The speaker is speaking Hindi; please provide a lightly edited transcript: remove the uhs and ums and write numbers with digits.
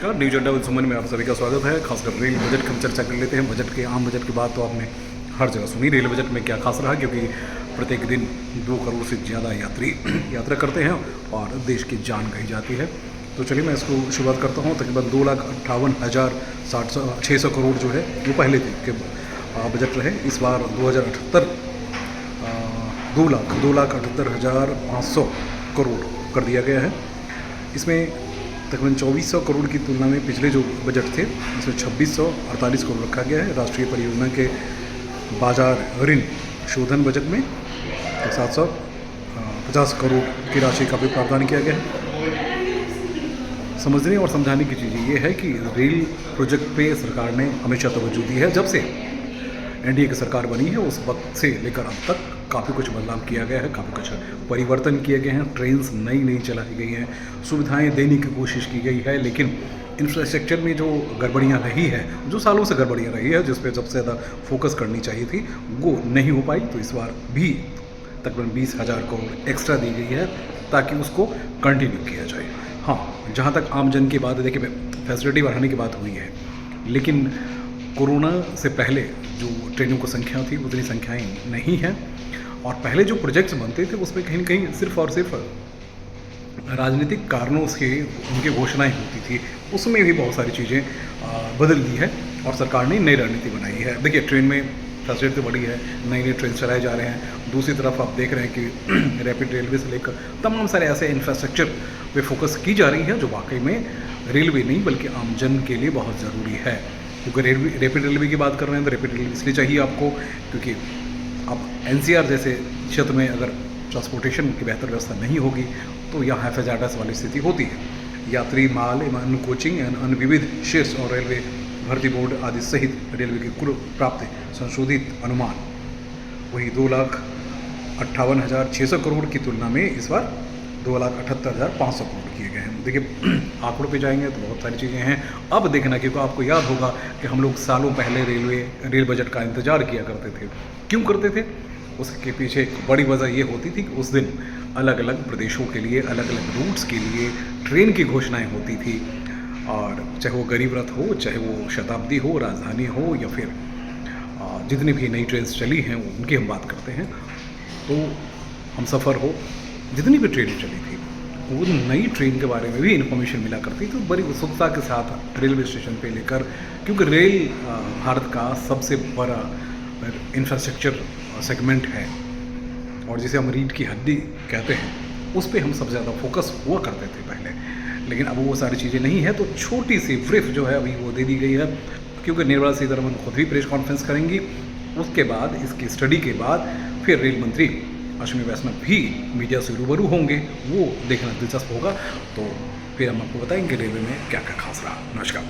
नमस्कार। न्यूज अड्डा विद सुमन में आप सभी का स्वागत है। खासकर रेल बजट की हम चर्चा कर लेते हैं। बजट के आम बजट की बात तो आपने हर जगह सुनी। रेल बजट में क्या खास रहा, क्योंकि प्रत्येक दिन 2 करोड़ से ज़्यादा यात्री यात्रा करते हैं और देश की जान गई जाती है। तो चलिए मैं इसको शुरुआत करता हूँ। तकरीबन 2,58,600 करोड़ जो है वो पहले थे कि बजट रहे। इस बार 2,78,500 करोड़ कर दिया गया है। इसमें तकरीबन 2400 करोड़ की तुलना में पिछले जो बजट थे इसमें 2648 करोड़ रखा गया है। राष्ट्रीय परियोजना के बाजार ऋण शोधन बजट में 750 करोड़ की राशि का भी प्रावधान किया गया है। समझने और समझाने की चीज़ ये है कि रेल प्रोजेक्ट पे सरकार ने हमेशा तवज्जो दी है। जब से एनडीए की सरकार बनी है उस वक्त से लेकर अब तक काफ़ी कुछ बदलाव किया गया है, काफ़ी कुछ परिवर्तन किए गए हैं। ट्रेन्स नई चलाई गई हैं, सुविधाएं देने की कोशिश की गई है, लेकिन इंफ्रास्ट्रक्चर में जो गड़बड़ियां रही है, जो सालों से गड़बड़ियां रही है, जिस पे सबसे ज़्यादा फोकस करनी चाहिए थी, वो नहीं हो पाई। तो इस बार भी तकरीबन 20,000 करोड़ एक्स्ट्रा दी गई है ताकि उसको कंटिन्यू किया जाए। हाँ, जहाँ तक आमजन की बात है, देखिए फैसिलिटी बढ़ाने की बात हुई है, लेकिन कोरोना से पहले जो ट्रेनों की संख्या थी उतनी संख्याएँ नहीं हैं। और पहले जो प्रोजेक्ट्स बनते थे उसमें कहीं न कहीं सिर्फ और सिर्फ राजनीतिक कारणों से उनकी घोषणाएं होती थी। उसमें भी बहुत सारी चीज़ें बदल दी है और सरकार ने नई रणनीति बनाई है। देखिए ट्रेन में फैसिलिटी बढ़ी है, नए ट्रेन चलाए जा रहे हैं। दूसरी तरफ आप देख रहे हैं कि रैपिड रेलवे से लेकर तमाम सारे ऐसे इंफ्रास्ट्रक्चर पे फोकस की जा रही है जो वाकई में रेलवे नहीं बल्कि आमजन के लिए बहुत ज़रूरी है। क्योंकि रैपिड रेलवे की बात कर रहे हैं तो रैपिड रेलवे इसलिए चाहिए आपको क्योंकि अब एनसीआर जैसे क्षेत्र में अगर ट्रांसपोर्टेशन की बेहतर व्यवस्था नहीं होगी तो यहाँ हैफेजार्डस वाली स्थिति होती है। यात्री माल एवं कोचिंग अन्य विविध शीर्ष और रेलवे भर्ती बोर्ड आदि सहित रेलवे के कुल प्राप्त संशोधित अनुमान वही 2,58,600 करोड़ की तुलना में इस बार 2,78,500 करोड़ किए गए हैं। देखिए आंकड़ों पे जाएंगे तो बहुत सारी चीज़ें हैं। अब देखना, क्योंकि आपको याद होगा कि हम लोग सालों पहले रेल बजट का इंतजार किया करते थे। क्यों करते थे? उसके पीछे एक बड़ी वजह ये होती थी कि उस दिन अलग अलग प्रदेशों के लिए, अलग अलग रूट्स के लिए ट्रेन की घोषणाएं होती थी। और चाहे वो गरीब रथ हो, चाहे वो शताब्दी हो, राजधानी हो, या फिर जितनी भी नई ट्रेन चली हैं उनकी हम बात करते हैं। तो हम सफ़र हो, जितनी भी ट्रेन चली थी वो नई ट्रेन के बारे में भी इन्फॉर्मेशन मिला करती थी। तो बड़ी उत्सुकता के साथ रेलवे स्टेशन पे लेकर, क्योंकि रेल भारत का सबसे बड़ा इंफ्रास्ट्रक्चर सेगमेंट है और जिसे हम रीढ़ की हड्डी कहते हैं, उस पे हम सबसे ज़्यादा फोकस हुआ करते थे पहले। लेकिन अब वो सारी चीज़ें नहीं है। तो छोटी सी ब्रीफ जो है अभी वो दे दी गई है, क्योंकि निर्मला सीतारमण खुद भी प्रेस कॉन्फ्रेंस करेंगी। उसके बाद इसकी स्टडी के बाद फिर रेल मंत्री अश्विनी वैष्णव भी मीडिया से रूबरू होंगे, वो देखना दिलचस्प होगा। तो फिर हम आपको बताएंगे रेलवे में क्या क्या खास रहा। नमस्कार।